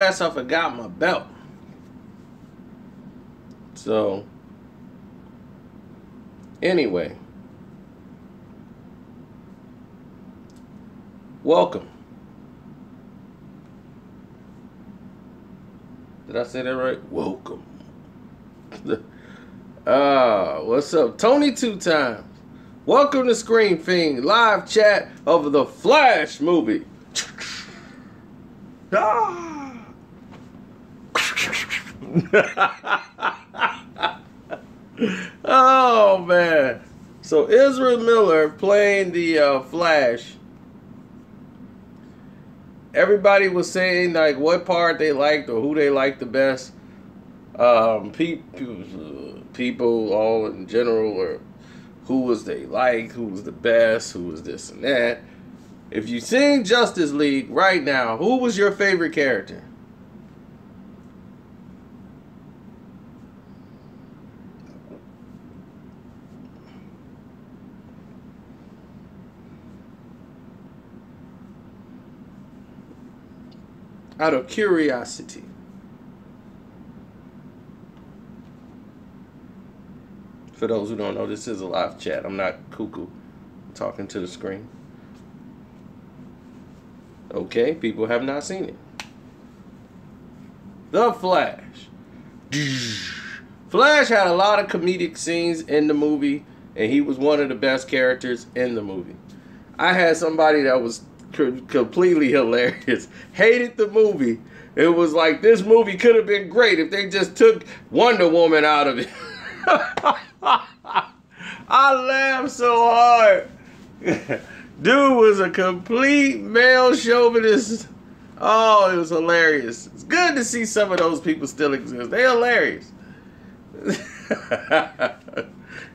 I forgot my belt. So, anyway, welcome. Did I say that right? Welcome. What's up? Tony 2 times. Welcome to Screen Fiend, live chat of the Flash movie. Oh man. So Ezra Miller playing the Flash. Everybody was saying like what part they liked or who they liked the best. People all in general, or who was they like, who was the best, who was this and that. If you've seen Justice League right now, who was your favorite character? Out of curiosity. For those who don't know, this is a live chat. I'm not cuckoo talking to the screen. Okay, people have not seen it. The Flash. Flash had a lot of comedic scenes in the movie, and he was one of the best characters in the movie. I had somebody that was completely hilarious. Hated the movie. It was like, this movie could have been great if they just took Wonder Woman out of it. I laughed so hard. Dude was a complete male chauvinist. Oh, it was hilarious. It's good to see some of those people still exist. They're hilarious.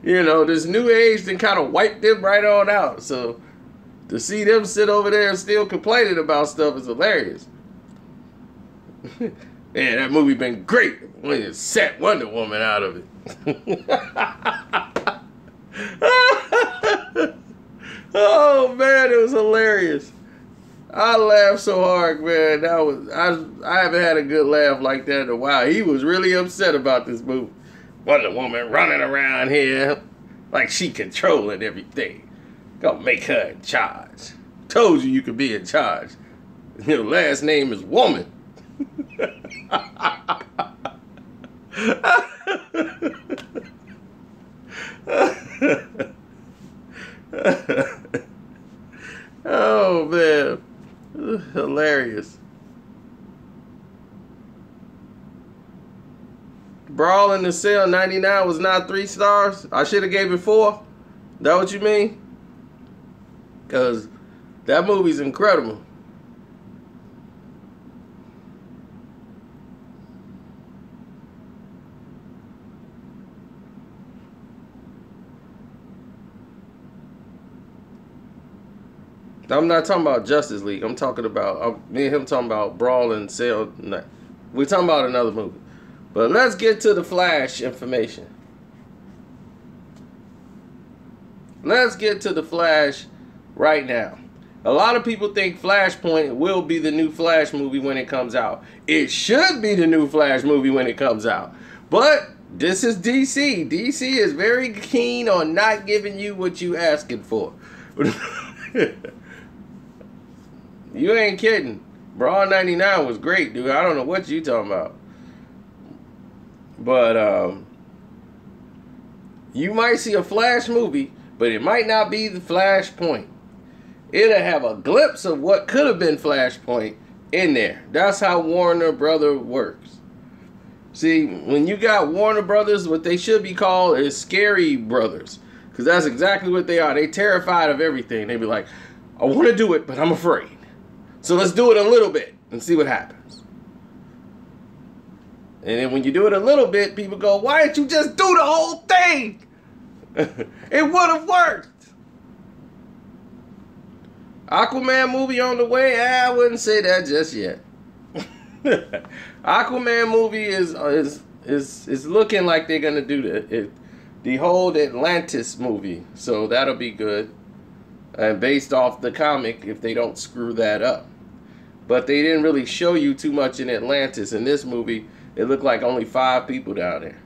You know, this new age then kind of wiped them right on out. So to see them sit over there and still complaining about stuff is hilarious. Man, that movie been great when it set Wonder Woman out of it. Oh man, it was hilarious. I laughed so hard, man. That was I haven't had a good laugh like that in a while. He was really upset about this movie. Wonder Woman running around here like she controlling everything. Gonna make her in charge. Told you could be in charge. Your last name is Woman. Oh man, hilarious. Brawl in the Cell 99 was not 3 stars. I should have gave it 4. That what you mean? Cause that movie's incredible. I'm not talking about Justice League. I'm talking about me and him talking about Brawl and Cell. We're talking about another movie. But let's get to the Flash information. Let's get to the Flash right now. A lot of people think Flashpoint will be the new Flash movie when it comes out. It should be the new Flash movie when it comes out. But this is DC. DC is very keen on not giving you what you asking for. You ain't kidding. Brawl 99 was great, dude. I don't know what you talking about. But you might see a Flash movie, but it might not be the Flashpoint. It'll have a glimpse of what could have been Flashpoint in there. That's how Warner Brothers works. See, when you got Warner Brothers, what they should be called is Scary Brothers. Because that's exactly what they are. They terrified of everything. They be like, I want to do it, but I'm afraid. So let's do it a little bit and see what happens. And then when you do it a little bit, people go, why didn't you just do the whole thing? It would have worked. Aquaman movie on the way? I wouldn't say that just yet. Aquaman movie is looking like they're gonna do the whole Atlantis movie, so that'll be good. And based off the comic, if they don't screw that up. But they didn't really show you too much in Atlantis. In this movie, it looked like only 5 people down there.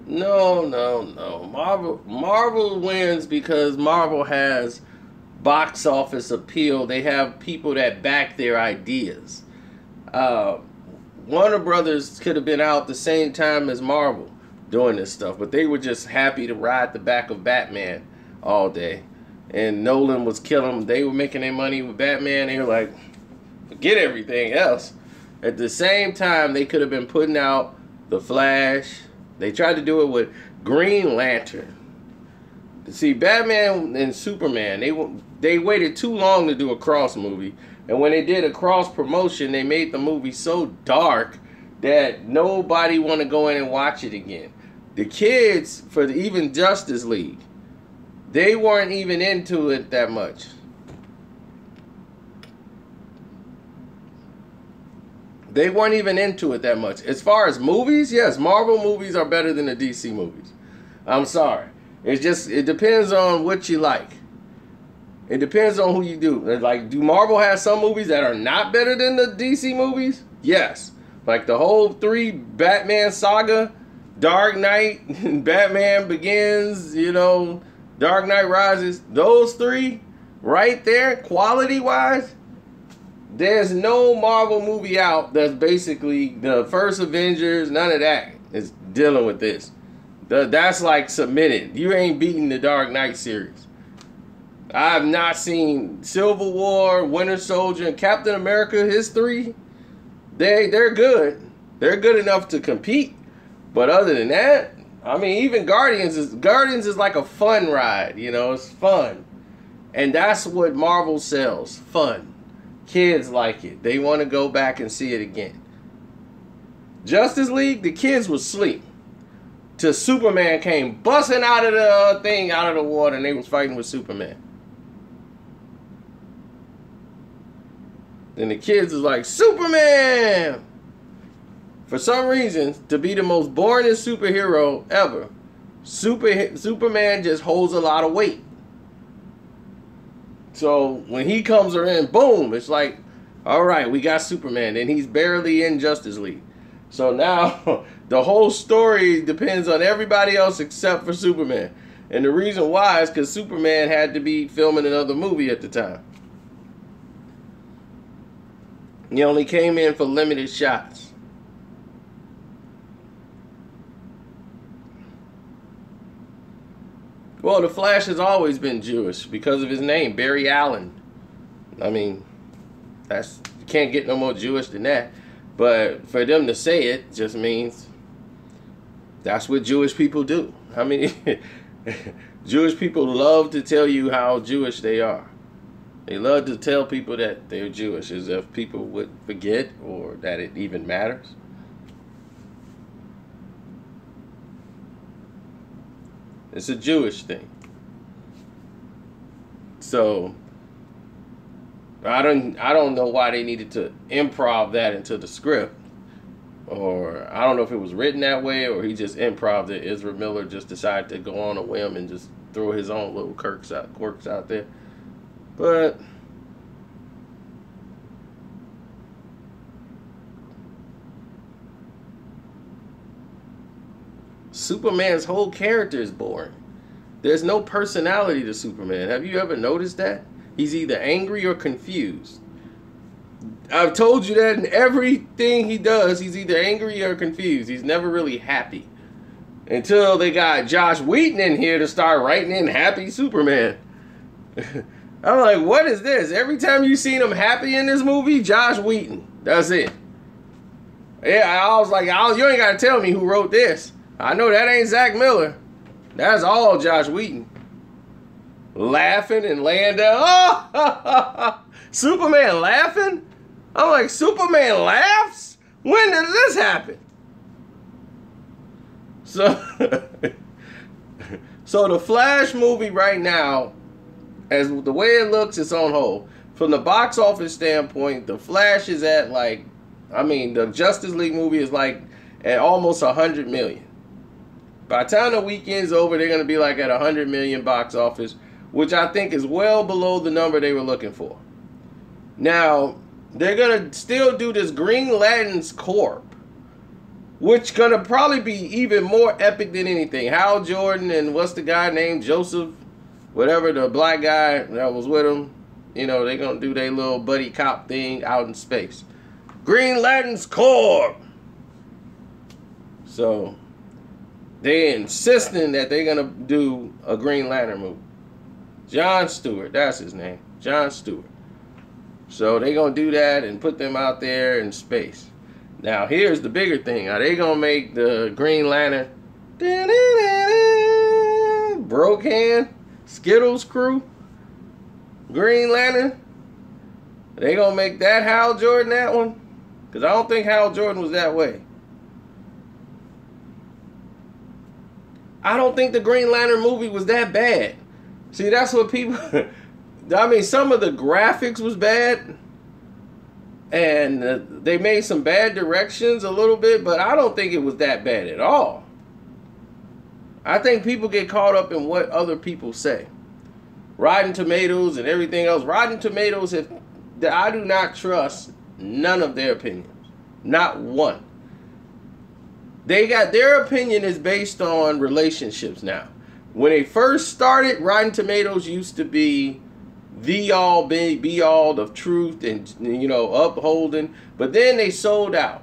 No, no, no. Marvel wins because Marvel has box office appeal. They have people that back their ideas. Warner Brothers could have been out the same time as Marvel doing this stuff, but they were just happy to ride the back of Batman all day. And Nolan was killing them. They were making their money with Batman. They were like, forget everything else. At the same time, they could have been putting out The Flash. They tried to do it with Green Lantern. See, Batman and Superman, they waited too long to do a cross movie. And when they did a cross promotion, they made the movie so dark that nobody want to go in and watch it again. The kids, for even Justice League, they weren't even into it that much. They weren't even into it that much. As far as movies, yes, Marvel movies are better than the DC movies. I'm sorry. It depends on what you like. It depends on who you do. Like, do Marvel have some movies that are not better than the DC movies? Yes. Like the whole 3 Batman saga, Dark Knight, Batman Begins, Dark Knight Rises. Those 3 right there, quality-wise, there's no Marvel movie out that's basically the first Avengers, none of that is dealing with this. That's like submitted. You ain't beating the Dark Knight series. I have not seen Civil War, Winter Soldier, and Captain America, his 3. They're good. They're good enough to compete. But other than that, I mean, even Guardians is like a fun ride. It's fun. And that's what Marvel sells, fun. Kids like it. They want to go back and see it again. Justice League, the kids was asleep till Superman came busting out of the water, and they was fighting with Superman. Then the kids was like, Superman! For some reason, to be the most boringest superhero ever, Superman just holds a lot of weight. So when he comes in, boom, it's like, all right, we got Superman, and he's barely in Justice League. So now the whole story depends on everybody else except for Superman. And the reason why is because Superman had to be filming another movie at the time. He only came in for limited shots. Well, the Flash has always been Jewish because of his name, Barry Allen. I mean, you can't get no more Jewish than that. But for them to say it just means that's what Jewish people do. I mean, Jewish people love to tell you how Jewish they are. They love to tell people that they're Jewish as if people would forget or that it even matters. It's a Jewish thing. So I don't know why they needed to improv that into the script. Or I don't know if it was written that way or he just improved it. Ezra Miller just decided to go on a whim and just throw his own little quirks out there. But Superman's whole character is boring. There's no personality to Superman. Have you ever noticed that? He's either angry or confused. I've told you that in everything he does, he's either angry or confused. He's never really happy. Until they got Josh Whedon in here to start writing in Happy Superman. I'm like, what is this? Every time you seen him happy in this movie, Josh Whedon. That's it. Yeah, I was like, you ain't got to tell me who wrote this. I know that ain't Zach Miller. That's all Josh Whedon. Laughing and laying down. Oh, Superman laughing? I'm like, Superman laughs? When does this happen? So, so the Flash movie right now, as the way it looks, it's on hold. from the box office standpoint, the Flash is at like, I mean, the Justice League movie is like at almost 100 million. By the time the weekend's over, they're going to be like at 100 million box office, which I think is well below the number they were looking for. Now, they're going to still do this Green Lanterns Corp, which going to probably be even more epic than anything. Hal Jordan and what's the guy named Joseph, whatever, the black guy that was with him. You know, they're going to do their little buddy cop thing out in space. Green Lanterns Corp. So, they're insisting that they're going to do a Green Lantern movie. John Stewart, that's his name. John Stewart. So, they're going to do that and put them out there in space. Now, here's the bigger thing. Are they going to make the Green Lantern Broke Hand Skittles crew Green Lantern? Are they going to make that Hal Jordan that one? Because I don't think Hal Jordan was that way. I don't think the Green Lantern movie was that bad. See, that's what people... I mean, some of the graphics was bad. And they made some bad directions a little bit, but I don't think it was that bad at all. I think people get caught up in what other people say. Rotten Tomatoes and everything else. Rotten Tomatoes, I do not trust none of their opinions. Not one. They got their opinion is based on relationships now. When they first started, Rotten Tomatoes used to be the all be all of truth and, you know, upholding, but then they sold out.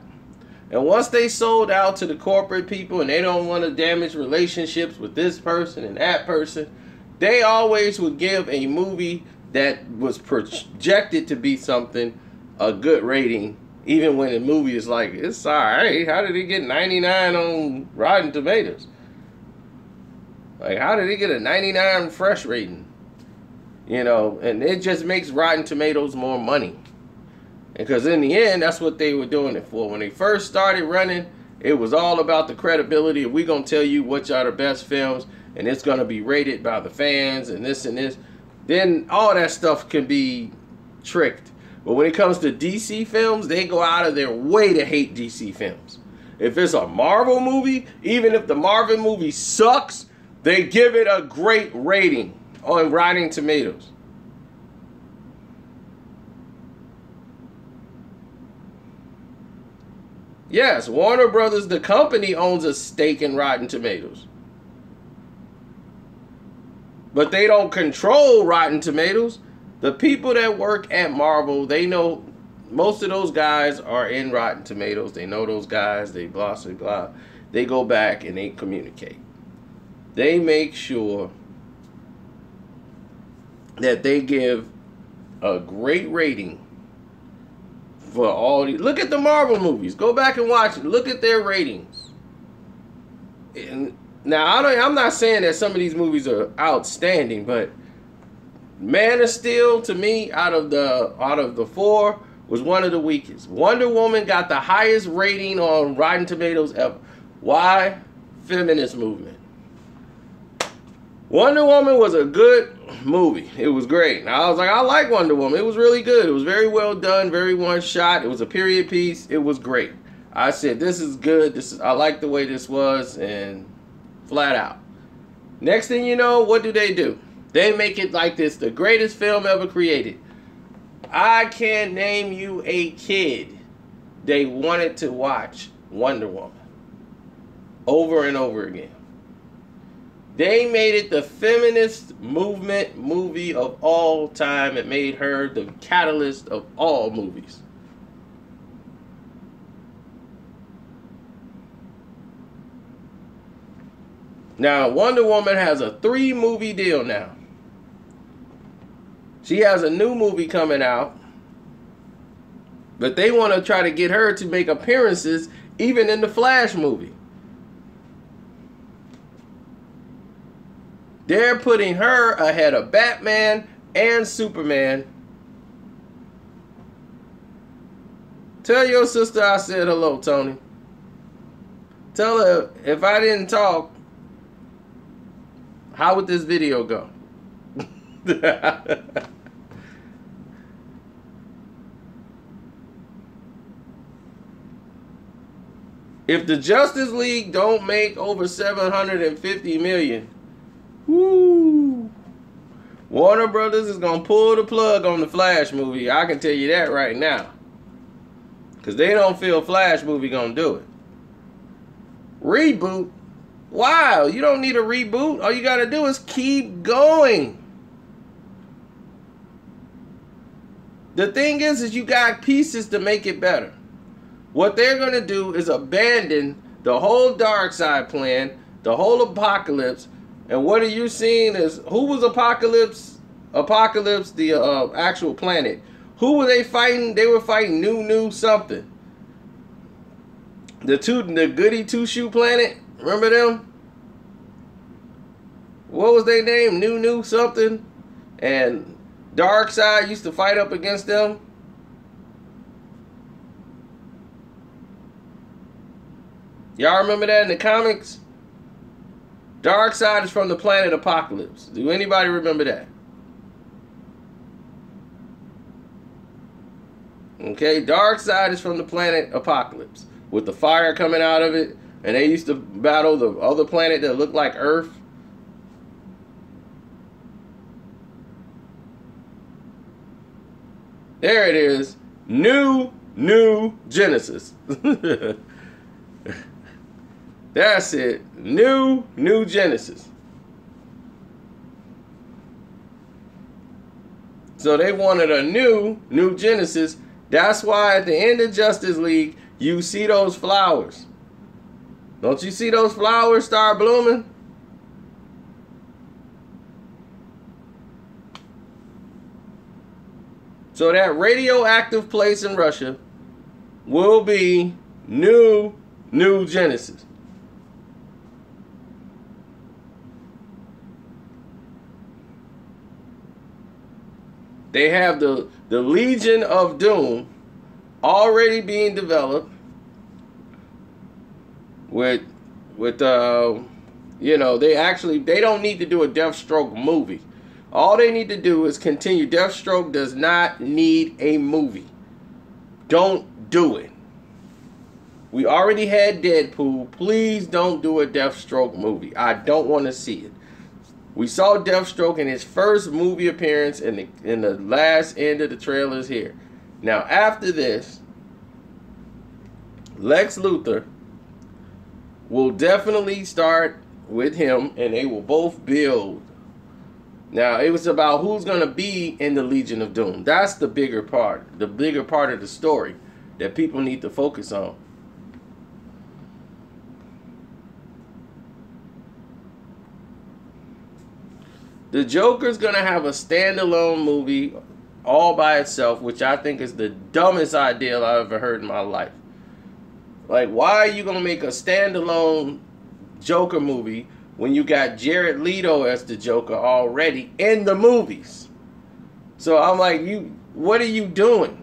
And once they sold out to the corporate people and they don't want to damage relationships with this person and that person, they always would give a movie that was projected to be something a good rating, even when the movie is like, it's alright. How did it get 99 on Rotten Tomatoes? Like, how did it get a 99 fresh rating? You know, and it just makes Rotten Tomatoes more money. Because in the end, that's what they were doing it for. When they first started running, it was all about the credibility. We're going to tell you which are the best films, and it's going to be rated by the fans and this and this. Then all that stuff can be tricked. But when it comes to DC films, they go out of their way to hate DC films. If it's a Marvel movie, even if the Marvel movie sucks, they give it a great rating on Rotten Tomatoes. Yes, Warner Brothers, the company, owns a stake in Rotten Tomatoes. But they don't control Rotten Tomatoes. The people that work at Marvel, they know most of those guys are in Rotten Tomatoes. They know those guys. They blah, blah, blah. They go back and they communicate. They make sure that they give a great rating for all these. Look at the Marvel movies. Go back and watch it. Look at their ratings. And now, I'm not saying that some of these movies are outstanding, but Man of Steel, to me, out of the four, was one of the weakest. Wonder Woman got the highest rating on Rotten Tomatoes ever. Why? Feminist movement. Wonder Woman was a good movie. It was great. Now, I was like, I like Wonder Woman. It was really good. It was very well done, very one shot. It was a period piece. It was great. I said, this is good. I like the way this was, and flat out. Next thing you know, what do? They make it like this, the greatest film ever created. I can't name you a kid they wanted to watch Wonder Woman over and over again. They made it the feminist movement movie of all time. It made her the catalyst of all movies. Now, Wonder Woman has a 3-movie deal now. She has a new movie coming out. But they want to try to get her to make appearances even in the Flash movie. They're putting her ahead of Batman and Superman. Tell your sister I said hello, Tony. Tell her if I didn't talk, how would this video go? If the Justice League don't make over 750 million, woo, Warner Brothers is gonna pull the plug on the Flash movie. I can tell you that right now, because they don't feel Flash movie gonna do it. Reboot? Wow, you don't need a reboot. All you gotta do is keep going. The thing is you got pieces to make it better. What they're going to do is abandon the whole Darkseid plan, the whole Apocalypse, and what are you seeing is, who was Apocalypse? Apocalypse, the actual planet. Who were they fighting? They were fighting New something. The Goody Two-Shoe planet? Remember them? What was their name? New something? And Darkseid used to fight up against them. Y'all remember that in the comics? Darkseid is from the planet Apocalypse. Do anybody remember that? Okay, Darkseid is from the planet Apocalypse, with the fire coming out of it, and they used to battle the other planet that looked like Earth. There it is. New Genesis. That's it. New Genesis. So they wanted a new Genesis. That's why at the end of Justice League, you see those flowers. Don't you see those flowers start blooming? So that radioactive place in Russia will be new Genesis. They have the Legion of Doom already being developed with you know, they don't need to do a Deathstroke movie. All they need to do is continue. Deathstroke does not need a movie. Don't do it. We already had Deadpool. Please don't do a Deathstroke movie. I don't want to see it. We saw Deathstroke in his first movie appearance in the last end of the trailers here. Now after this, Lex Luthor will definitely start with him, and they will both build. Now, it was about who's going to be in the Legion of Doom. That's the bigger part of the story that people need to focus on. The Joker's going to have a standalone movie all by itself, which I think is the dumbest idea I've ever heard in my life. Like, why are you going to make a standalone Joker movie when you got Jared Leto as the Joker already in the movies? So I'm like, what are you doing?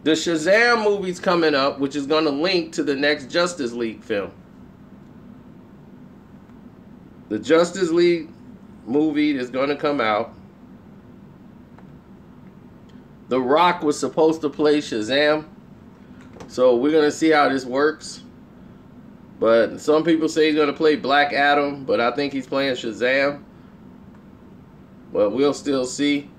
The Shazam movie's coming up, which is going to link to the next Justice League film. The Justice League movie is going to come out. The Rock was supposed to play Shazam. So we're going to see how this works. But some people say he's going to play Black Adam, but I think he's playing Shazam. Well, we'll still see.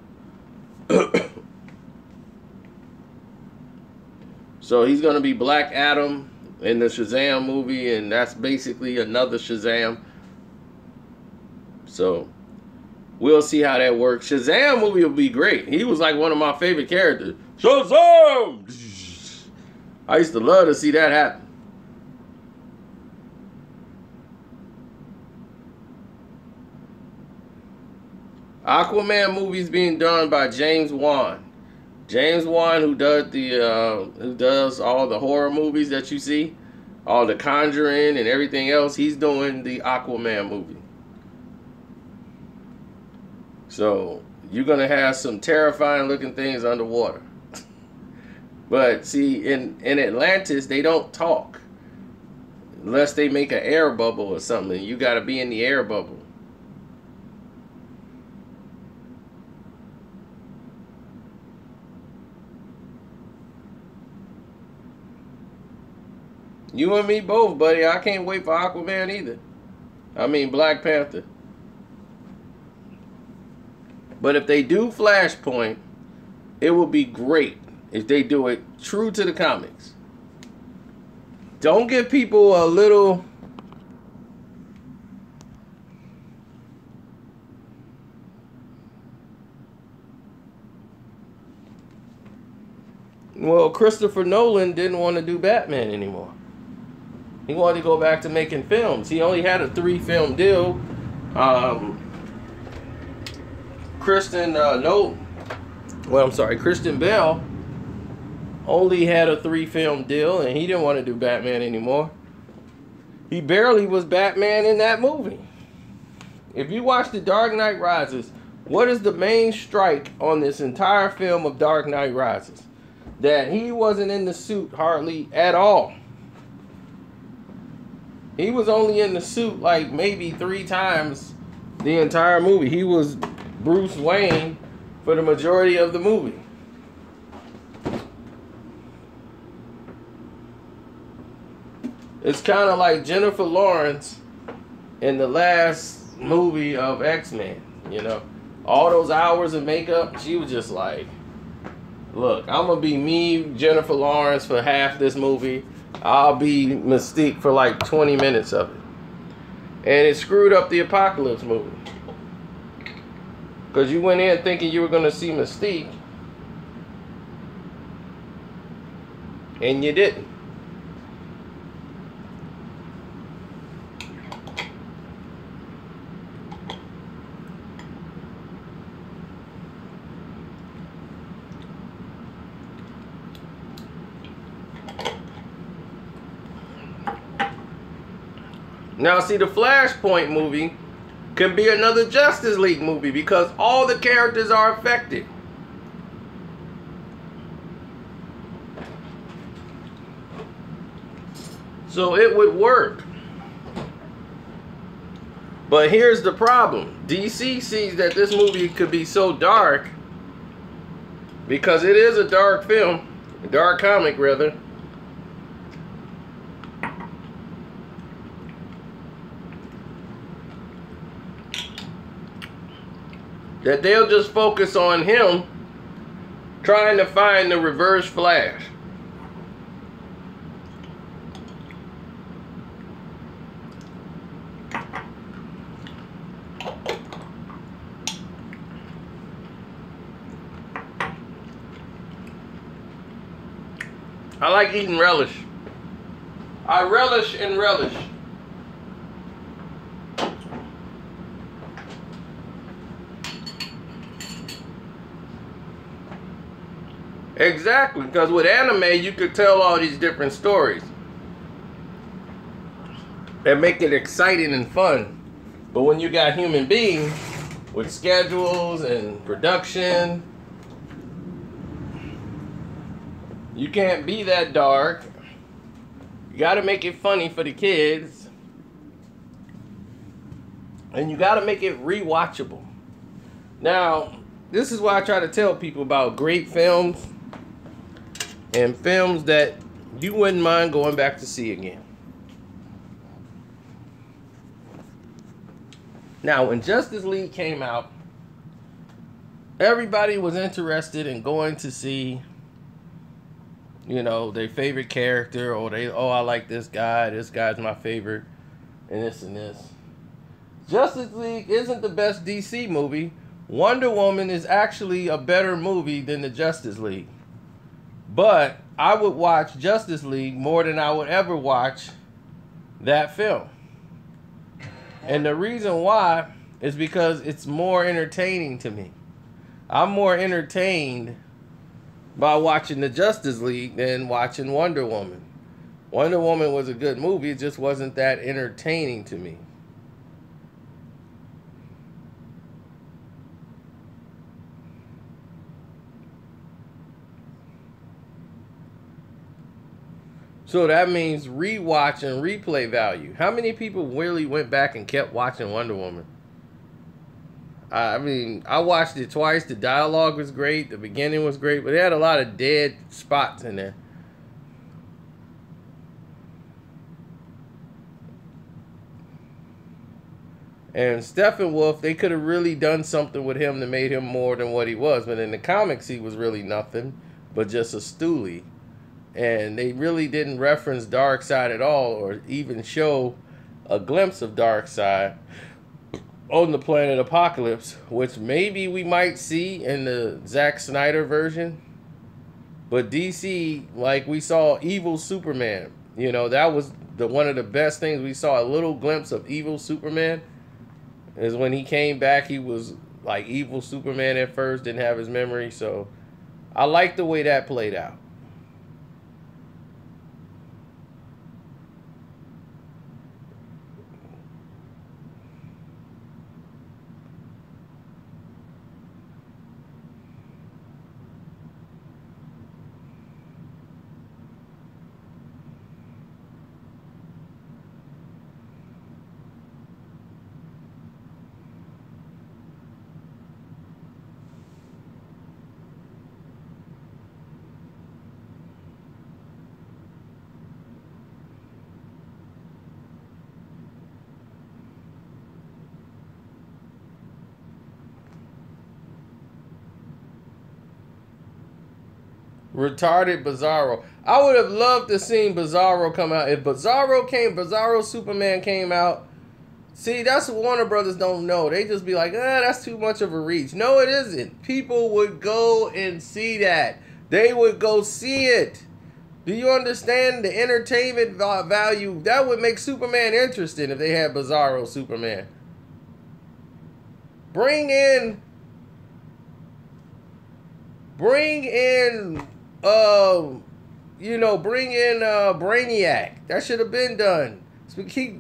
So he's going to be Black Adam in the Shazam movie, and that's basically another Shazam. So we'll see how that works. Shazam movie will be great. He was like one of my favorite characters. Shazam! I used to love to see that happen. Aquaman movie's being done by James Wan. James Wan, who does all the horror movies that you see, all the Conjuring and everything else, he's doing the Aquaman movie. So you're gonna have some terrifying looking things underwater. But see, in Atlantis, they don't talk unless they make an air bubble or something. You got to be in the air bubble. You and me both, buddy. I can't wait for Aquaman either. I mean, Black Panther. But if they do Flashpoint, it will be great if they do it true to the comics. Don't give people a little... Well, Christopher Nolan didn't want to do Batman anymore. He wanted to go back to making films. He only had a 3-film deal. Christian Bale only had a 3-film deal, and he didn't want to do Batman anymore. He barely was Batman in that movie. If you watch The Dark Knight Rises, what is the main strike on this entire film of Dark Knight Rises? That he wasn't in the suit hardly at all. He was only in the suit like maybe 3 times the entire movie. He was Bruce Wayne for the majority of the movie. It's kind of like Jennifer Lawrence in the last movie of X-Men, you know. All those hours of makeup, she was just like, look, I'm going to be me, Jennifer Lawrence, for half this movie. I'll be Mystique for like 20 minutes of it. And it screwed up the Apocalypse movie. Because you went in thinking you were going to see Mystique. And you didn't. Now, see, the Flashpoint movie can be another Justice League movie because all the characters are affected. So it would work. But here's the problem. DC sees that this movie could be so dark because it is a dark film, a dark comic rather. That they'll just focus on him trying to find the reverse Flash. I like eating relish. I relish and relish. Exactly, because with anime you could tell all these different stories and make it exciting and fun. But when you got human beings with schedules and production, you can't be that dark. You got to make it funny for the kids. And you got to make it rewatchable. Now, this is why I try to tell people about great films and films that you wouldn't mind going back to see again. Now, when Justice League came out, everybody was interested in going to see, you know, their favorite character, or I like this guy's my favorite, and this and this. Justice League isn't the best DC movie. Wonder Woman is actually a better movie than the Justice League. But I would watch Justice League more than I would ever watch that film. And the reason why is because it's more entertaining to me. I'm more entertained by watching the Justice League than watching Wonder Woman. Wonder Woman was a good movie, it just wasn't that entertaining to me. So that means rewatch and replay value. How many people really went back and kept watching Wonder Woman? I mean, I watched it twice. The dialogue was great. The beginning was great. But they had a lot of dead spots in there. And Steppenwolf, they could have really done something with him that made him more than what he was. But in the comics, he was really nothing but just a stoolie. And they really didn't reference Darkseid at all, or even show a glimpse of Darkseid on the planet Apocalypse, which maybe we might see in the Zack Snyder version. But DC, like we saw Evil Superman, you know, that was one of the best things. We saw a little glimpse of Evil Superman. Is when he came back, he was like Evil Superman at first, didn't have his memory. So I like the way that played out. Retarded Bizarro. I would have loved to seen Bizarro come out. If Bizarro Superman came out. See, that's what Warner Brothers don't know. They just be like, that's too much of a reach. No, it isn't. People would go and see that. They would go see it. Do you understand the entertainment value? That would make Superman interesting if they had Bizarro Superman. Bring in Brainiac. That should have been done.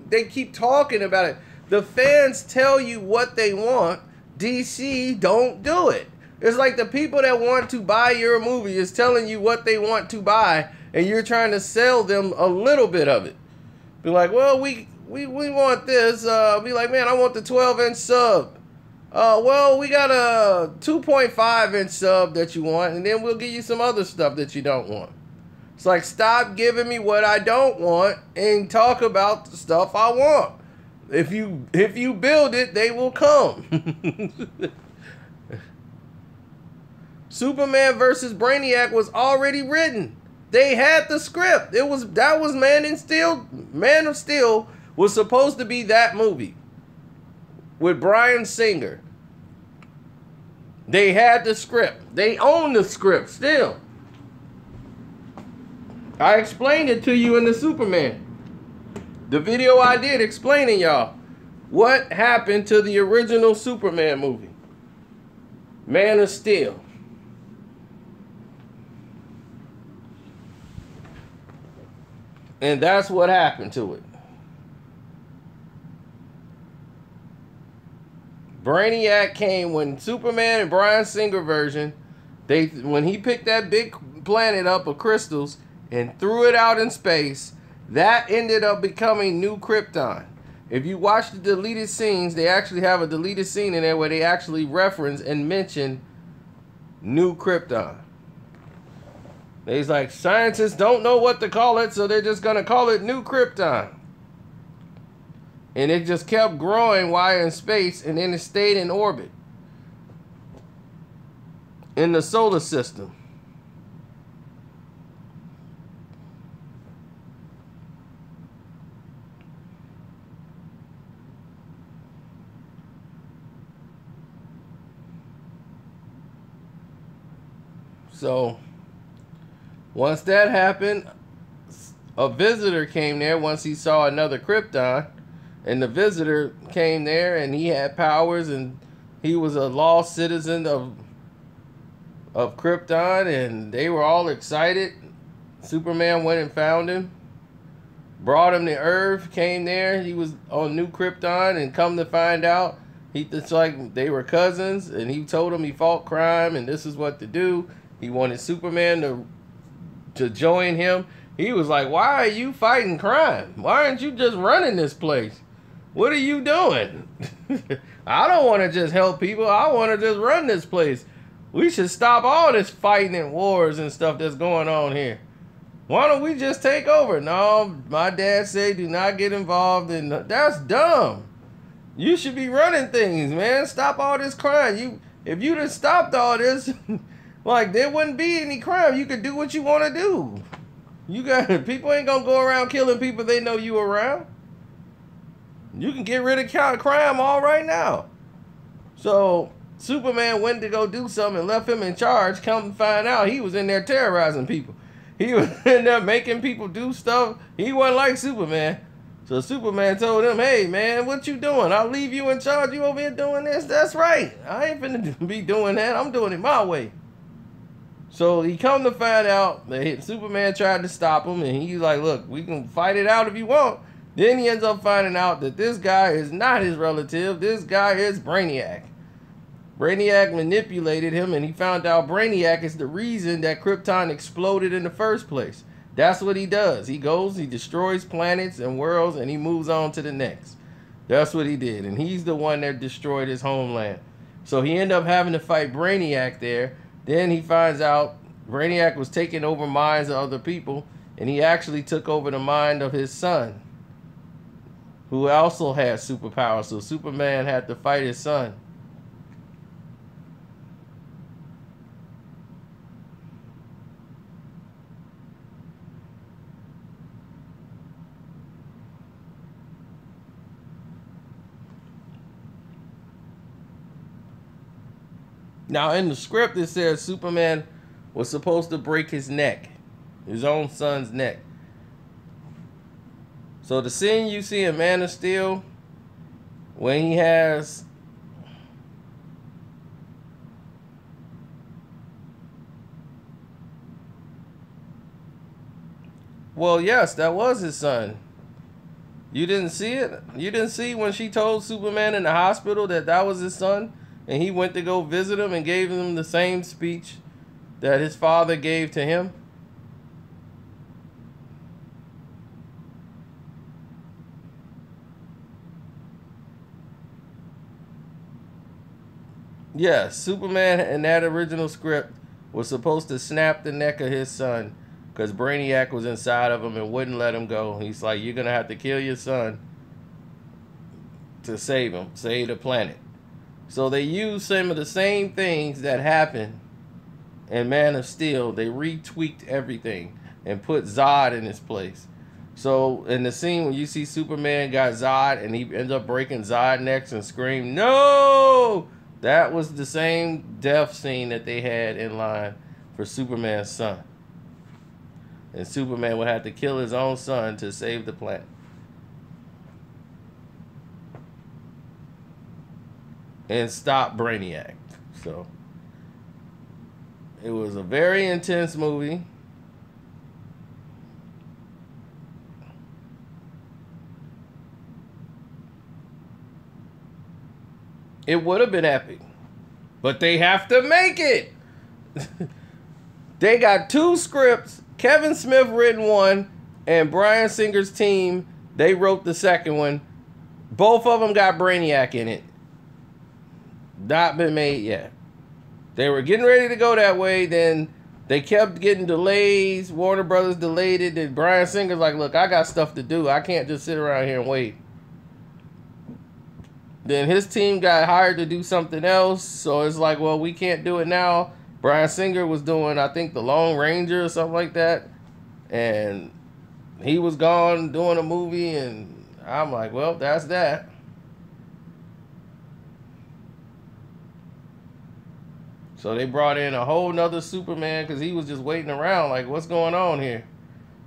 They keep talking about it. The fans tell you what they want. DC don't do it. It's like the people that want to buy your movie is telling you what they want to buy, and you're trying to sell them a little bit of it. Be like, well, we want this. Be like, man, I want the 12-inch sub. Well, we got a 2.5-inch sub that you want, and then we'll give you some other stuff that you don't want. It's like, stop giving me what I don't want and talk about the stuff I want. If you build it, they will come. Superman versus Brainiac was already written. They had the script. That was Man of Steel was supposed to be that movie with Bryan Singer. They had the script. They own the script still. I explained it to you in the Superman. The video I did explaining y'all what happened to the original Superman movie. Man of Steel. And that's what happened to it. Brainiac came when Superman and Bryan Singer version, when he picked that big planet up of crystals and threw it out in space, that ended up becoming New Krypton. If you watch the deleted scenes, they actually have a deleted scene in there where they actually reference and mention New Krypton. They's like, scientists don't know what to call it, so they're just going to call it New Krypton. And it just kept growing while in space, and then it stayed in orbit in the solar system. So once that happened, a visitor came there once he saw another Krypton. And the visitor came there and he had powers and he was a lost citizen of Krypton, and they were all excited. Superman went and found him, brought him to Earth, came there. He was on New Krypton, and come to find out, it's like they were cousins, and he told him he fought crime and this is what to do. He wanted Superman to join him. He was like, why are you fighting crime? Why aren't you just running this place? What are you doing? I don't want to just help people. I want to just run this place. We should stop all this fighting and wars and stuff that's going on here. Why don't we just take over? No, my dad said do not get involved in that's dumb. You should be running things, man. Stop all this crime. If you'd have stopped all this, like, there wouldn't be any crime. You could do what you want to do. People ain't gonna go around killing people they know you around. You can get rid of crime all right now. So Superman went to go do something and left him in charge. Come to find out, he was in there terrorizing people. He was in there making people do stuff. He wasn't like Superman. So Superman told him, hey, man, what you doing? I'll leave you in charge. You over here doing this? That's right. I ain't finna be doing that. I'm doing it my way. So he come to find out that Superman tried to stop him, and he's like, look, we can fight it out if you want. Then he ends up finding out that this guy is not his relative. This guy is Brainiac. Brainiac manipulated him, and he found out Brainiac is the reason that Krypton exploded in the first place. That's what he does. He goes, he destroys planets and worlds, and he moves on to the next. That's what he did. And he's the one that destroyed his homeland. So he ended up having to fight Brainiac there. Then he finds out Brainiac was taking over minds of other people, and he actually took over the mind of his son, who also had superpowers. So Superman had to fight his son. Now, in the script, it says Superman was supposed to break his neck, his own son's neck. So the scene you see in Man of Steel, when he has well, yes, that was his son. You didn't see it? You didn't see when she told Superman in the hospital that that was his son? And he went to go visit him and gave him the same speech that his father gave to him? Yes, Superman in that original script was supposed to snap the neck of his son because Brainiac was inside of him and wouldn't let him go. He's like, you're going to have to kill your son to save him, save the planet. So they used some of the same things that happened in Man of Steel. They retweaked everything and put Zod in his place. So in the scene when you see Superman got Zod and he ends up breaking Zod necks and scream, no! That was the same death scene that they had in line for Superman's son. And Superman would have to kill his own son to save the planet. And stop Brainiac. So it was a very intense movie. It would have been epic, but they have to make it. They got two scripts. Kevin Smith written one, and Bryan Singer's team, they wrote the second one. Both of them got Brainiac in it. Not been made yet. They were getting ready to go that way, then they kept getting delays. Warner Brothers delayed it, and Bryan Singer's like, look, I got stuff to do. I can't just sit around here and wait. Then his team got hired to do something else, so it's like, well, we can't do it now. Bryan Singer was doing, I think, The Lone Ranger or something like that, and he was gone doing a movie, and I'm like, well, that's that. So they brought in a whole nother Superman because he was just waiting around like, what's going on here?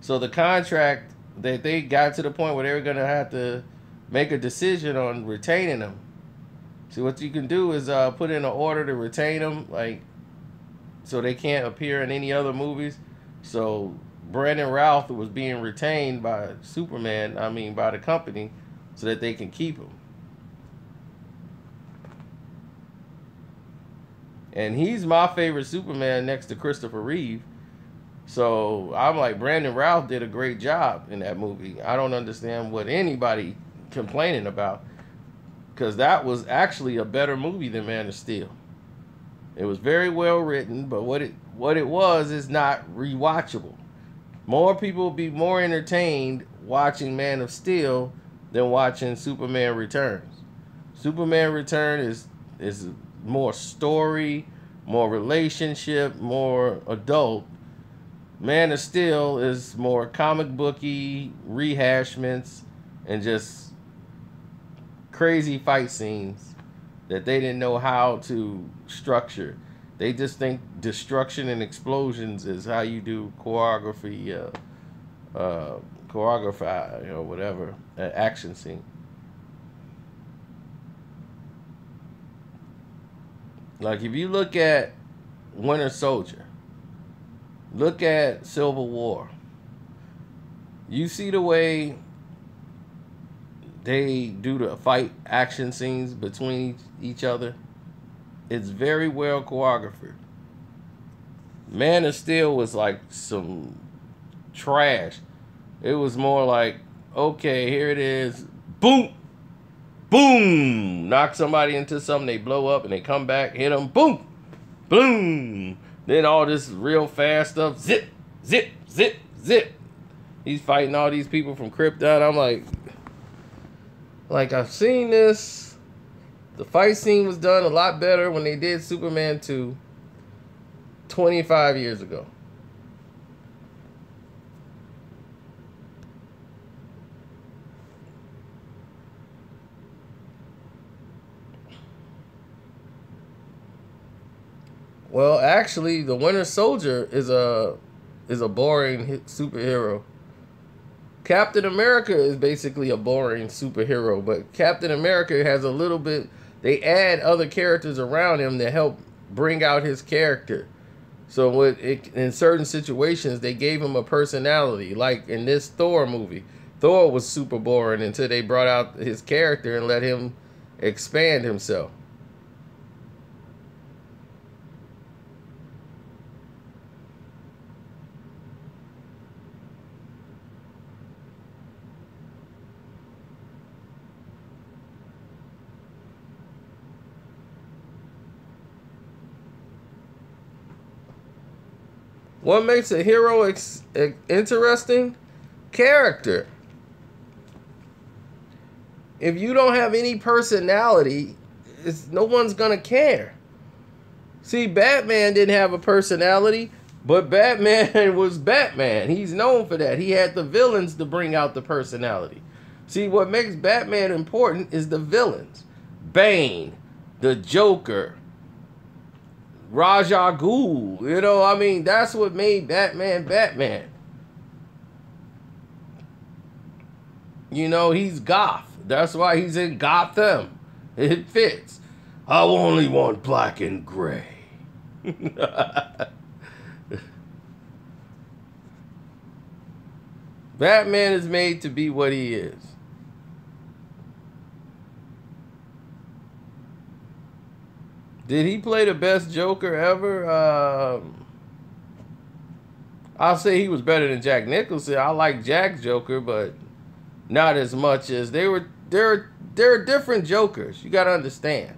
So the contract, that they got to the point where they were going to have to make a decision on retaining him. See, what you can do is put in an order to retain him, like, so they can't appear in any other movies. So Brandon Routh was being retained by Superman, by the company, so that they can keep him. And he's my favorite Superman next to Christopher Reeve. So I'm like, Brandon Routh did a great job in that movie. I don't understand what anybody complaining about, because that was actually a better movie than Man of Steel. It was very well written, but what it was is not rewatchable. More people will be more entertained watching Man of Steel than watching Superman Returns. Superman Return is more story, more relationship, more adult. Man of Steel is more comic booky, rehashments, and just crazy fight scenes that they didn't know how to structure. They just think destruction and explosions is how you do choreography, choreography or whatever, an action scene. Like if you look at Winter Soldier, look at Civil War, you see the way they do the fight action scenes between each other. It's very well choreographed. Man of Steel was like some trash. It was more like, okay, here it is. Boom! Boom! Knock somebody into something, they blow up and they come back, hit them, boom! Boom! Then all this real fast stuff, zip, zip, zip, zip. He's fighting all these people from Krypton. I'm like I've seen this. The fight scene was done a lot better when they did Superman 2 25 years ago. Well, actually, the Winter Soldier is a boring superhero. Captain America is basically a boring superhero, but Captain America has a little bit. They add other characters around him to help bring out his character. So in certain situations, they gave him a personality. Like in this Thor movie, Thor was super boring until they brought out his character and let him expand himself. What makes a hero interesting? Character. If you don't have any personality, no one's going to care. See, Batman didn't have a personality, but Batman was Batman. He's known for that. He had the villains to bring out the personality. See, what makes Batman important is the villains. Bane, the Joker, Ra's al Ghul, you know, I mean, that's what made Batman Batman. You know, he's goth. That's why he's in Gotham. It fits. I only want black and gray. Batman is made to be what he is. Did he play the best Joker ever? I'll say he was better than Jack Nicholson. I like Jack's Joker, but not as much as there are different Jokers. You got to understand.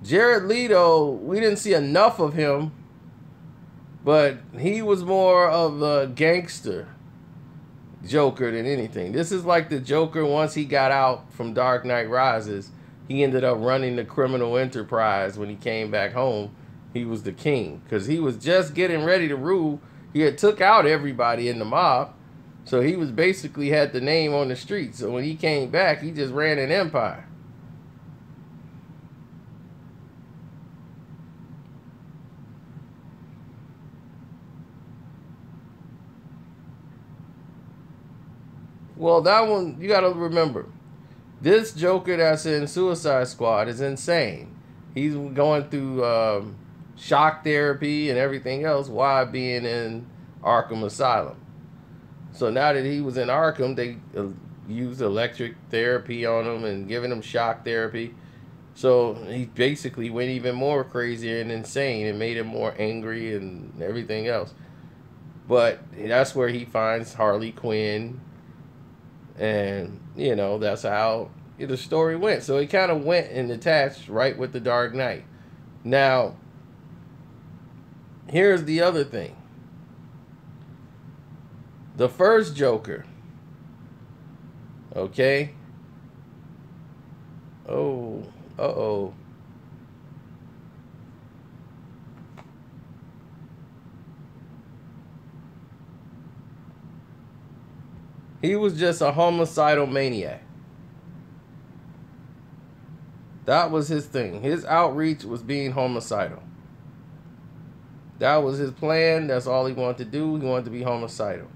Jared Leto, we didn't see enough of him, but he was more of a gangster Joker than anything. This is like the Joker once he got out from Dark Knight Rises. He ended up running the criminal enterprise. When he came back home, he was the king because he was just getting ready to rule. He had took out everybody in the mob, so he was basically had the name on the street. So when he came back, he just ran an empire. Well, that one, you got to remember. This Joker that's in Suicide Squad is insane. He's going through shock therapy and everything else while being in Arkham Asylum. So now that he was in Arkham, they used electric therapy on him and giving him shock therapy. So he basically went even more crazy and insane and made him more angry and everything else. But that's where he finds Harley Quinn. And, you know, that's how the story went. So it kind of went and attached right with the Dark Knight. Now, here's the other thing. The first Joker, okay, Oh, uh-oh. He was just a homicidal maniac. That was his thing. His outreach was being homicidal. That was his plan. That's all he wanted to do. He wanted to be homicidal.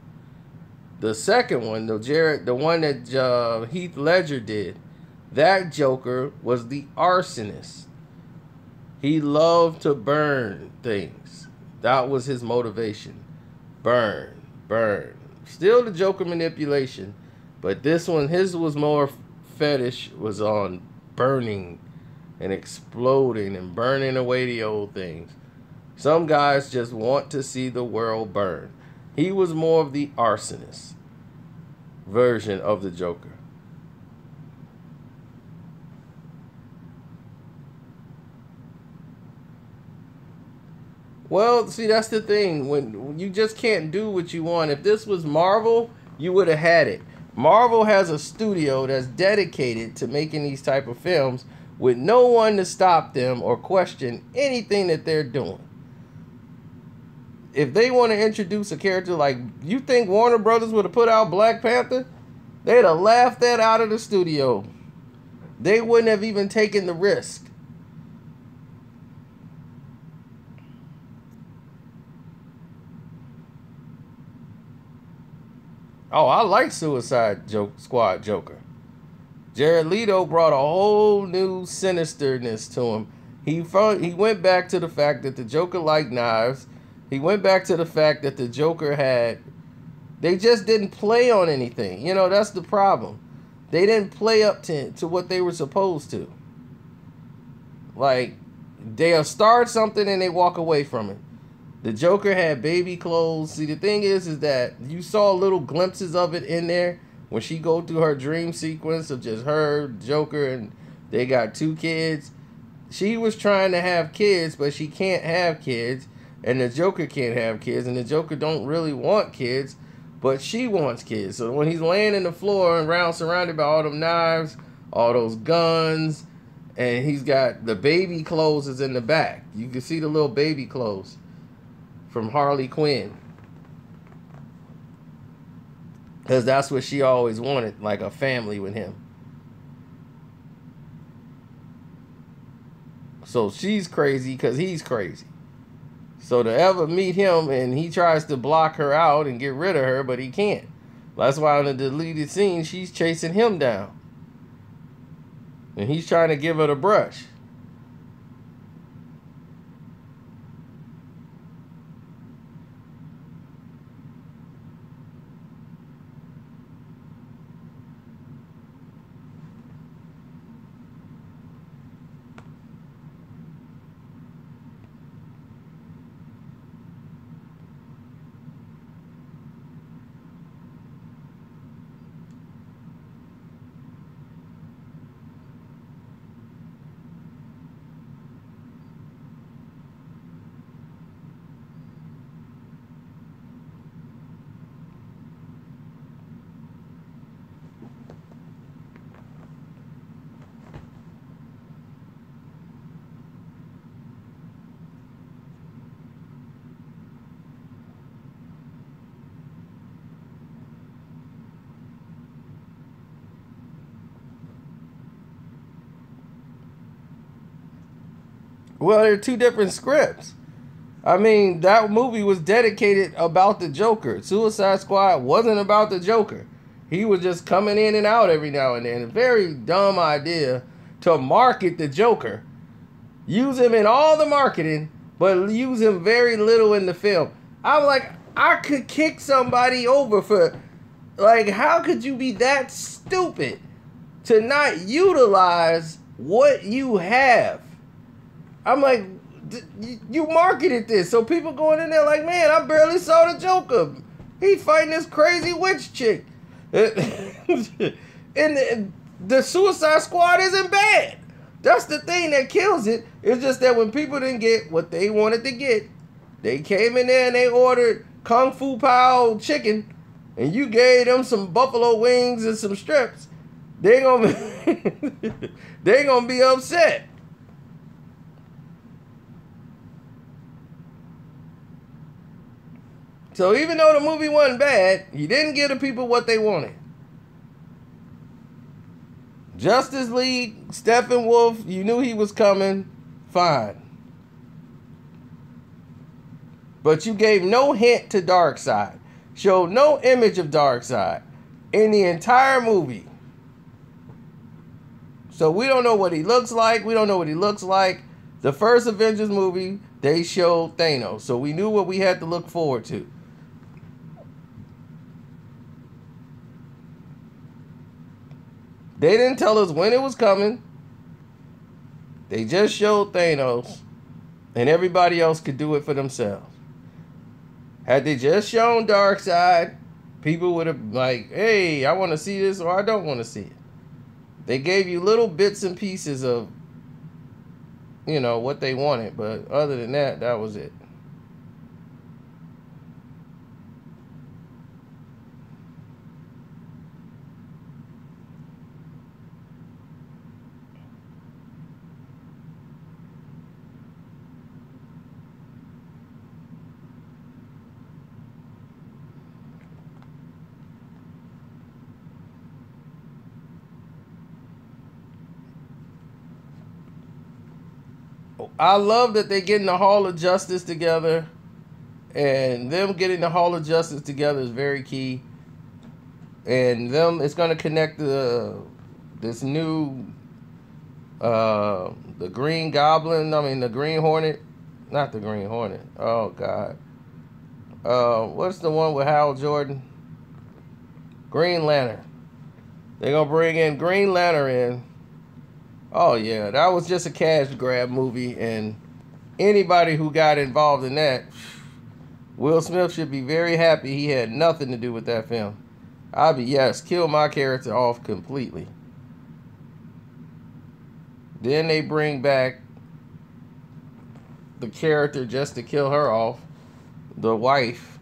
The second one, the one that Heath Ledger did, that Joker was the arsonist. He loved to burn things. That was his motivation. Burn, burn. Still the Joker manipulation, but this one, his was more fetish, was on burning and exploding and burning away the old things. Some guys just want to see the world burn. He was more of the arsonist version of the Joker. Well, see, that's the thing. When you just can't do what you want. If this was Marvel, you would have had it. Marvel has a studio that's dedicated to making these type of films with no one to stop them or question anything that they're doing. If they want to introduce a character like, you think Warner Brothers would have put out Black Panther? They'd have laughed that out of the studio. They wouldn't have even taken the risk. Oh, I like Suicide Squad Joker. Jared Leto brought a whole new sinisterness to him. He went back to the fact that the Joker liked knives. He went back to the fact that the Joker had... They just didn't play on anything. You know, that's the problem. They didn't play up to what they were supposed to. Like, they'll start something and they walk away from it. The Joker had baby clothes. See, the thing is that you saw little glimpses of it in there when she go through her dream sequence of just her, Joker, and they got 2 kids. She was trying to have kids, but she can't have kids. And the Joker can't have kids. And the Joker don't really want kids, but she wants kids. So when he's laying in the floor and surrounded by all them knives, all those guns, and he's got the baby clothes is in the back. You can see the little baby clothes from Harley Quinn. Because that's what she always wanted, like a family with him. So she's crazy because he's crazy. So to ever meet him, and he tries to block her out and get rid of her, but he can't. That's why in the deleted scene, she's chasing him down. And he's trying to give her the brush. Well, they're 2 different scripts. I mean, that movie was dedicated about the Joker. Suicide Squad wasn't about the Joker. He was just coming in and out every now and then. A very dumb idea to market the Joker. Use him in all the marketing, but use him very little in the film. I'm like, I could kick somebody over for... Like, how could you be that stupid to not utilize what you have? I'm like, you marketed this, so people going in there like, man, I barely saw the Joker. He fighting this crazy witch chick. And the Suicide Squad isn't bad. That's the thing that kills it. It's just that when people didn't get what they wanted to get, they came in there and they ordered Kung Fu Pao chicken, and you gave them some buffalo wings and some strips. They gonna they gonna be upset. So even though the movie wasn't bad, he didn't give the people what they wanted. Justice League, Steppenwolf, you knew he was coming, fine. But you gave no hint to Darkseid. Showed no image of Darkseid in the entire movie. So we don't know what he looks like. We don't know what he looks like. The first Avengers movie, they showed Thanos. So we knew what we had to look forward to. They didn't tell us when it was coming. They just showed Thanos. And everybody else could do it for themselves. Had they just shown Darkseid, people would have like, hey, I want to see this or I don't want to see it. They gave you little bits and pieces of, you know, what they wanted. But other than that, that was it. I love that they're getting the Hall of Justice together. And them getting the Hall of Justice together is very key. And them, it's going to connect this new, the Green Goblin, the Green Hornet. Not the Green Hornet. Oh, God. What's the one with Hal Jordan? Green Lantern. They're going to bring in Green Lantern in. Oh, yeah, that was just a cash grab movie, and anybody who got involved in that, Will Smith should be very happy he had nothing to do with that film. I'd be, yes, kill my character off completely. Then they bring back the character just to kill her off, the wife.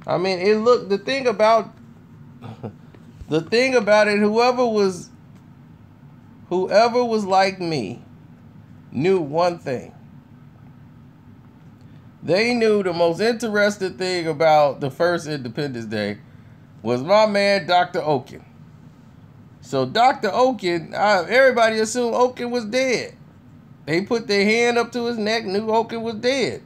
I mean, it looked, the thing about it, whoever was like me knew one thing. They knew the most interesting thing about the first Independence Day was my man, Dr. Oaken. So Dr. Oaken, everybody assumed Oaken was dead. They put their hand up to his neck, knew Oaken was dead.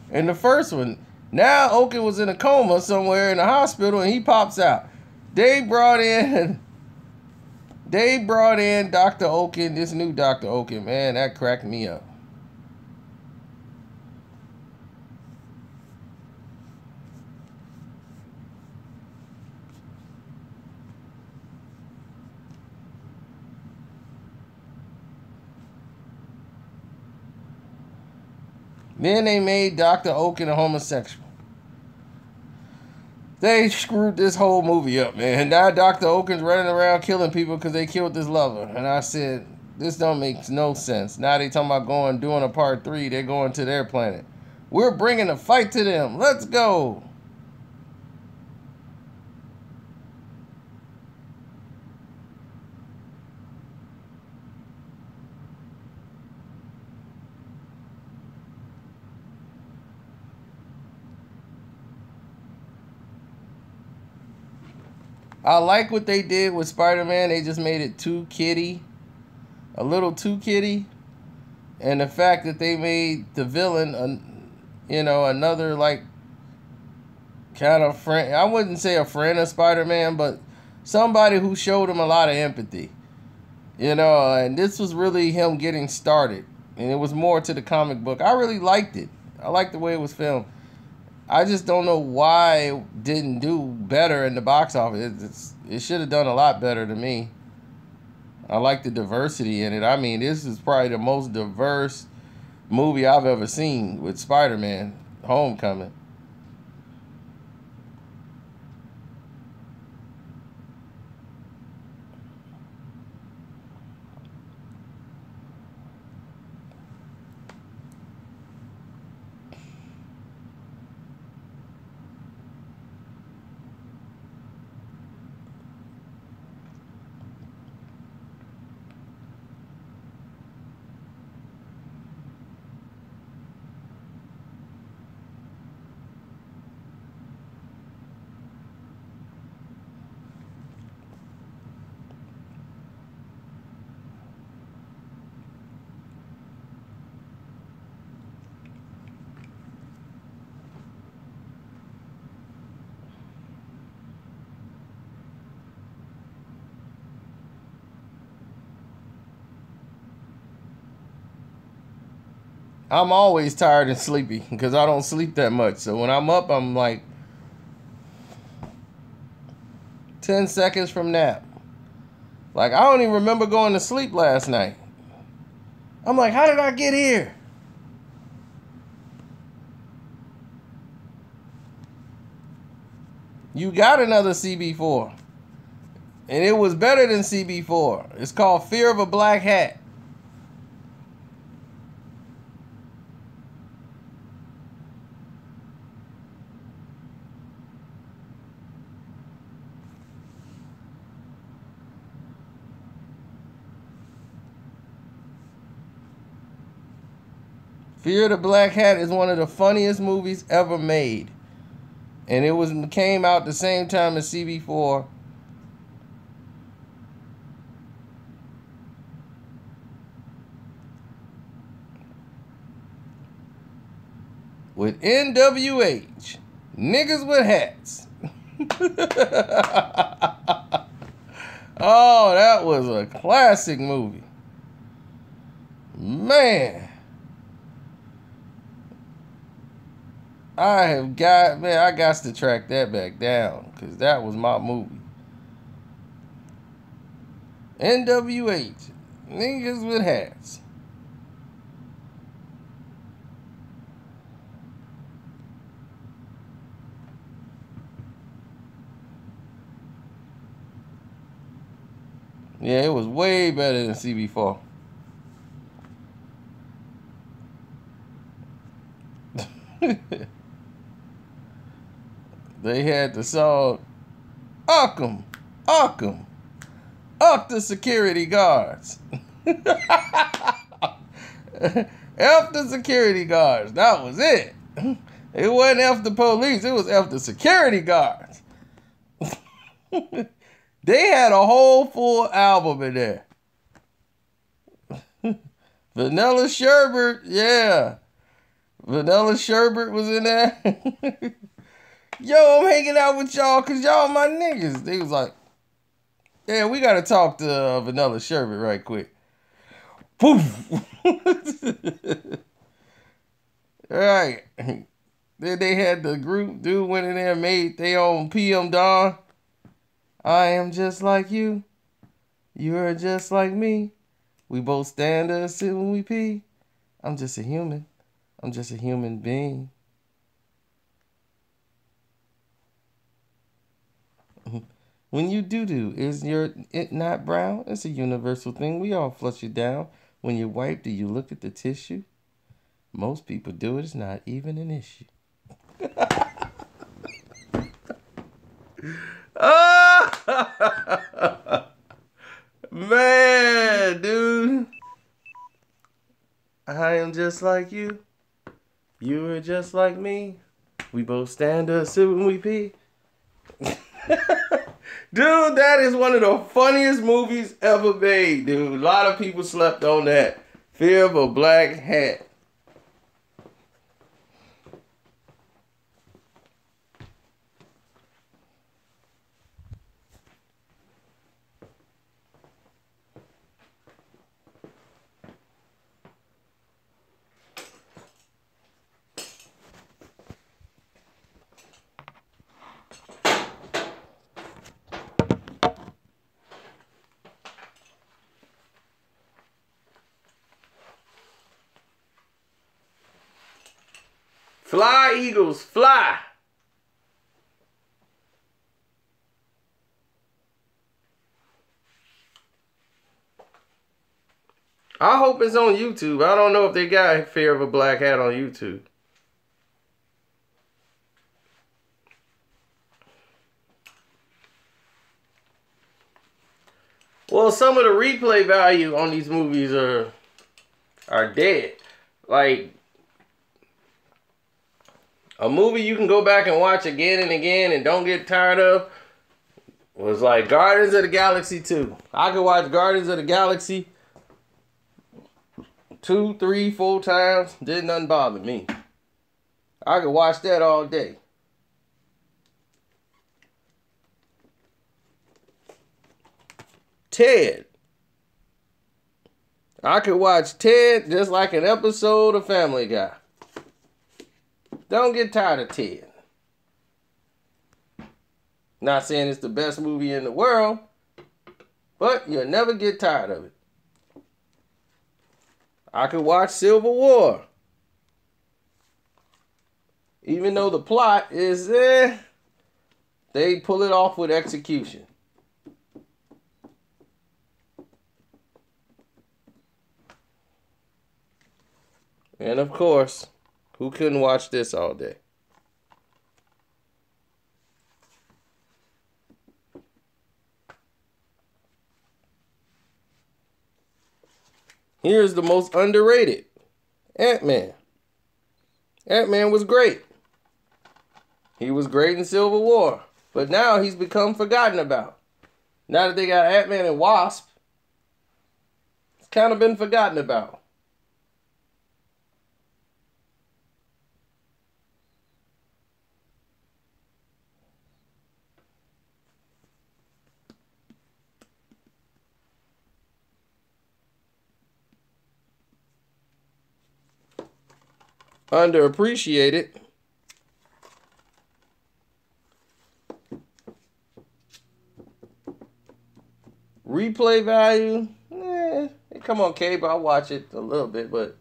And the first one, now Oaken was in a coma somewhere in a hospital and he pops out. They brought in Dr. Oaken, this new Dr. Oaken, man, that cracked me up. Then they made Dr. Oaken a homosexual. They screwed this whole movie up, man. Now Dr. Oaken's running around killing people because they killed this lover. And I said, this don't make no sense. Now they talking about doing a part 3. They're going to their planet. We're bringing a fight to them. Let's go. I like what they did with Spider-Man. They just made it too kiddie. A little too kiddie. And the fact that they made the villain, another, like, kind of friend. I wouldn't say a friend of Spider-Man, but somebody who showed him a lot of empathy. And this was really him getting started. And it was more to the comic book. I really liked it. I liked the way it was filmed. I just don't know why it didn't do better in the box office. It should have done a lot better to me. I like the diversity in it. I mean, this is probably the most diverse movie I've ever seen with Spider-Man Homecoming. I'm always tired and sleepy because I don't sleep that much. So when I'm up, I'm like 10 seconds from nap. Like, I don't even remember going to sleep last night. I'm like, how did I get here? You got another CB4. And it was better than CB4. It's called Fear of a Black Hat. Fear of the Black Hat is one of the funniest movies ever made. And it came out the same time as CB4. With NWH. Niggas with hats. Oh, that was a classic movie. Man. I got to track that back down because that was my movie. NWH, niggas with hats. Yeah, it was way better than CB4. They had the song, Arkham, Arkham, up the security guards. F the security guards. That was it. It wasn't F the police. It was F the security guards. They had a whole full album in there. Vanilla Sherbert, yeah. Vanilla Sherbert was in there. Yo, I'm hanging out with y'all because y'all my niggas. They was like, yeah, we got to talk to Vanilla Sherbert right quick. Poof. All right. Then they had the group dude went in there and made their own PM Dawn. I am just like you. You're just like me. We both stand or sit when we pee. I'm just a human. I'm just a human being. When you do, is it not brown? It's a universal thing. We all flush it down. When you wipe, do you look at the tissue? Most people do it. It's not even an issue. Man, dude. I am just like you. You are just like me. We both stand or sit when we pee. Dude, that is one of the funniest movies ever made, dude. A lot of people slept on that. Fear of a Black Hat. Fly, Eagles, fly. I hope it's on YouTube. I don't know if they got Fear of a Black Hat on YouTube. Well, some of the replay value on these movies are dead. Like, a movie you can go back and watch again and again and don't get tired of was like Guardians of the Galaxy 2. I could watch Guardians of the Galaxy 2, 3, 4 times. Didn't nothing bother me. I could watch that all day. Ted. I could watch Ted just like an episode of Family Guy. Don't get tired of Ted. Not saying it's the best movie in the world, but you'll never get tired of it. I could watch Civil War. Even though the plot is, they pull it off with execution. And of course, who couldn't watch this all day? Here's the most underrated. Ant-Man. Ant-Man was great. He was great in Civil War. But now he's become forgotten about. Now that they got Ant-Man and Wasp, it's kind of been forgotten about. Underappreciated. Replay value, it come on cable. I watch it a little bit, but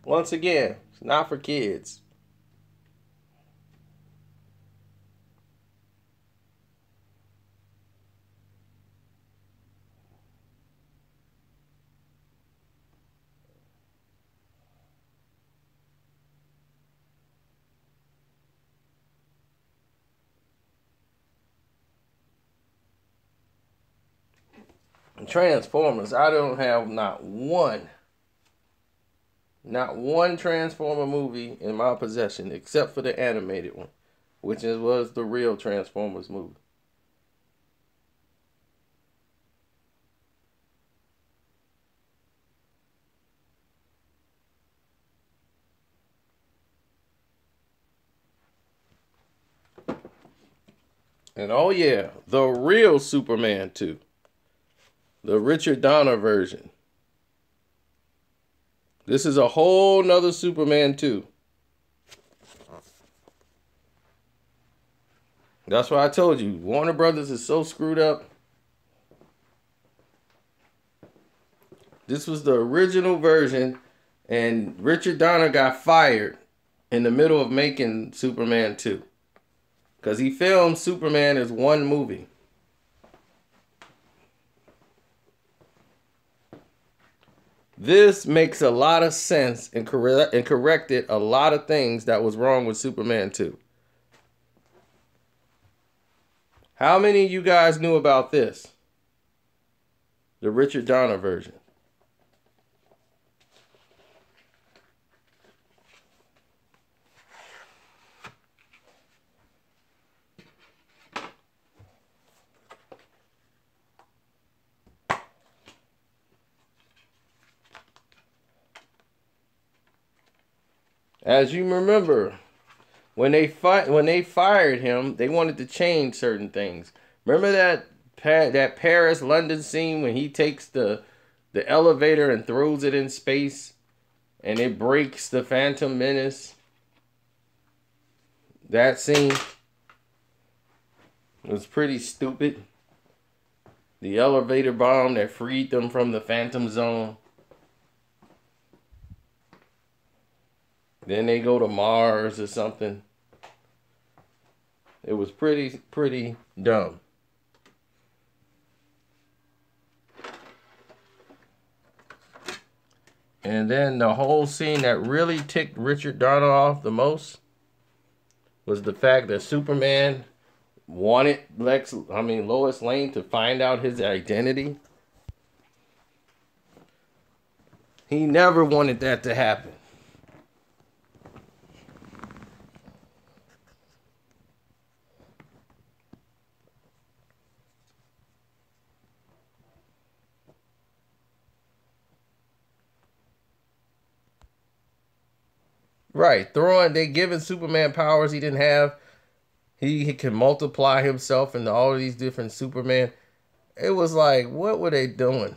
once again, it's not for kids. Transformers, I don't have not one Transformer movie in my possession except for the animated one, which was the real Transformers movie. And oh yeah, the real Superman 2. The Richard Donner version. This is a whole nother Superman 2. That's why I told you, Warner Brothers is so screwed up. This was the original version, and Richard Donner got fired in the middle of making Superman 2. Because he filmed Superman as one movie. This makes a lot of sense and corrected a lot of things that was wrong with Superman 2. How many of you guys knew about this? The Richard Donner version. As you remember, when they fired him, they wanted to change certain things. Remember that Paris London scene when he takes the elevator and throws it in space, and it breaks the Phantom Menace. That scene was pretty stupid. The elevator bomb that freed them from the Phantom Zone. Then they go to Mars or something. It was pretty dumb. And then the whole scene that really ticked Richard Donner off the most was the fact that Superman wanted Lois Lane to find out his identity. He never wanted that to happen. Right, they giving Superman powers he didn't have. He can multiply himself into all of these different Superman. It was like, what were they doing?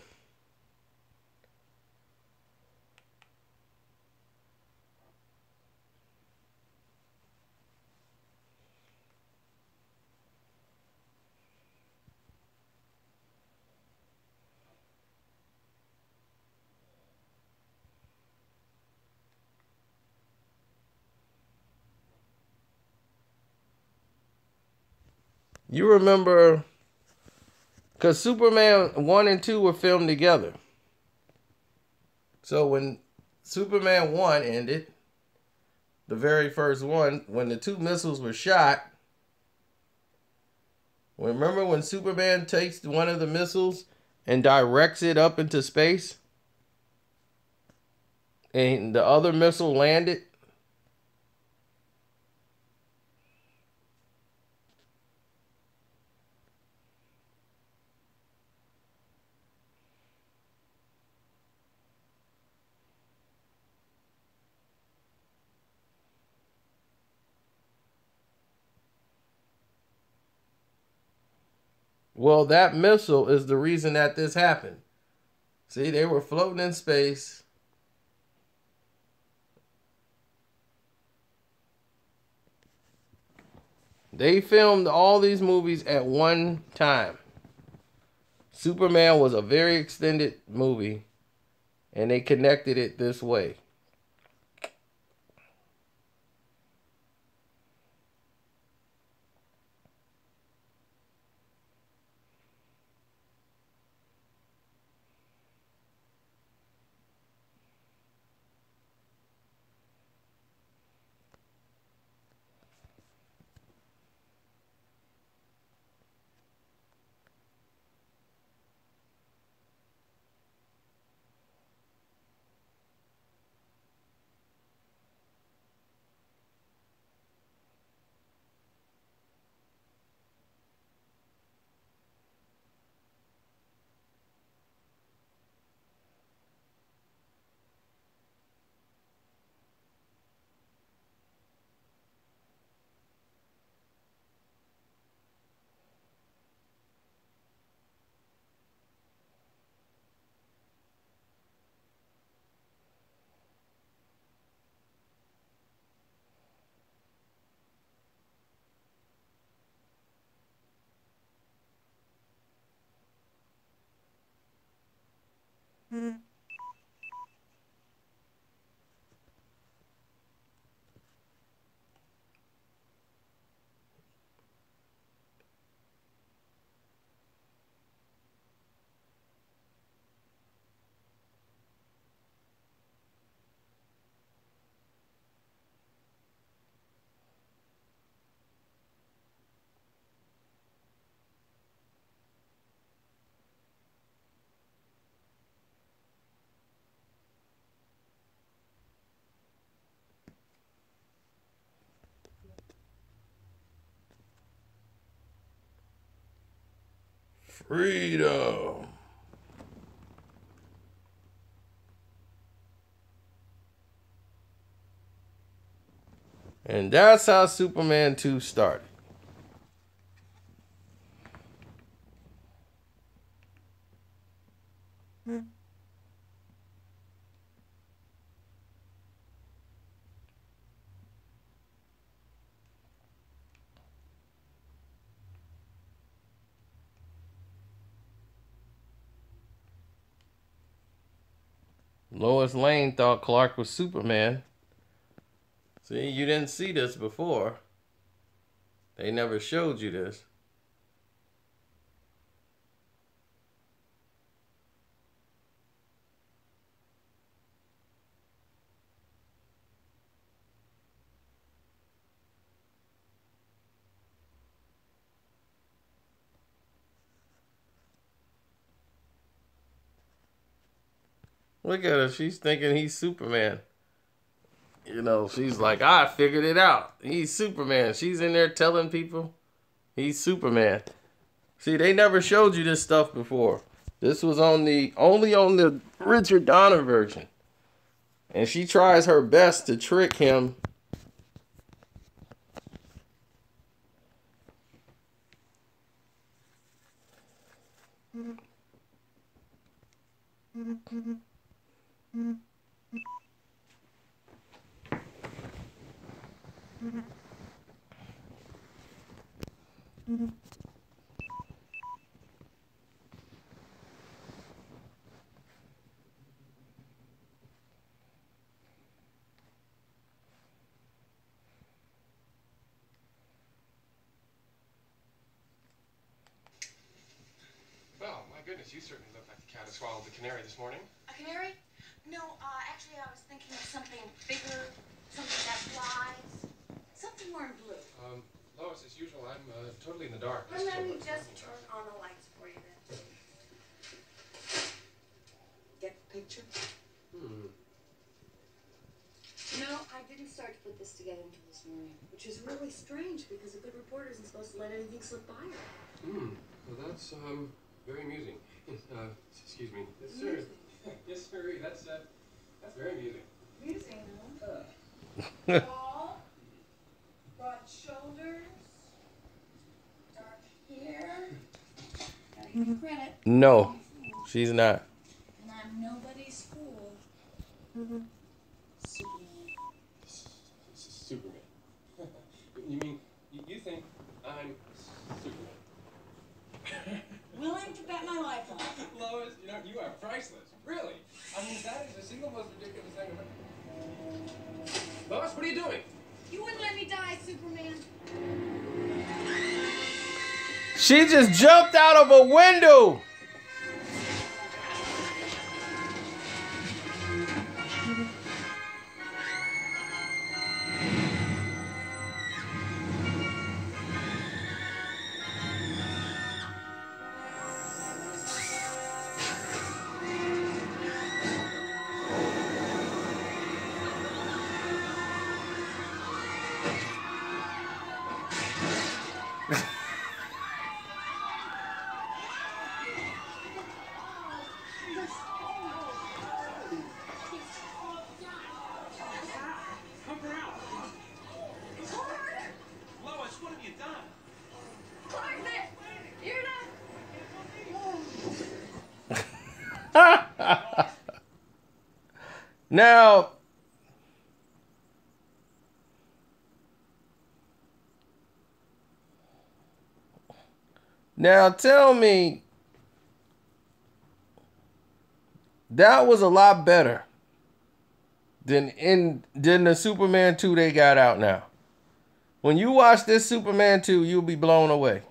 You remember, because Superman 1 and 2 were filmed together. So when Superman 1 ended, the very first one, when the two missiles were shot, remember when Superman takes one of the missiles and directs it up into space? And the other missile landed? Well, that missile is the reason that this happened. See, they were floating in space. They filmed all these movies at one time. Superman was a very extended movie, and they connected it this way. Freedom. And that's how Superman 2 started. Lois Lane thought Clark was Superman. See, you didn't see this before. They never showed you this. Look at her. She's thinking he's Superman. You know, she's like, I figured it out. He's Superman. She's in there telling people he's Superman. See, they never showed you this stuff before. This was only on the Richard Donner version. And she tries her best to trick him. goodness, you certainly look like the cat who swallowed the canary this morning. A canary? No, actually I was thinking of something bigger, something that flies, something more in blue. Lois, as usual, I'm totally in the dark. Well, let me just turn on the lights for you then. Get the picture? No, I didn't start to put this together until this morning, which is really strange because a good reporter isn't supposed to let anything slip by her. Well, that's very amusing. Excuse me. Yes, sir. Yes, sir. That's very amusing. Amusing, huh? Tall, broad shoulders, dark hair. Gotta give you credit. No, she's not. And I'm nobody's fool. Superman. You mean you think I'm Superman? Willing to bet my life on it. Lois, you are priceless. Really. I mean, that is the single most ridiculous thing ever. Lois, what are you doing? You wouldn't let me die, Superman. She just jumped out of a window. Now tell me, that was a lot better than the Superman 2 they got out now. When you watch this Superman 2, you'll be blown away.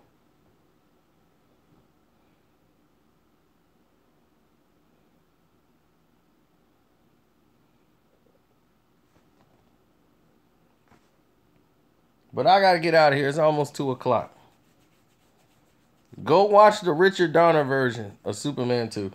But I got to get out of here. It's almost 2 o'clock. Go watch the Richard Donner version of Superman 2.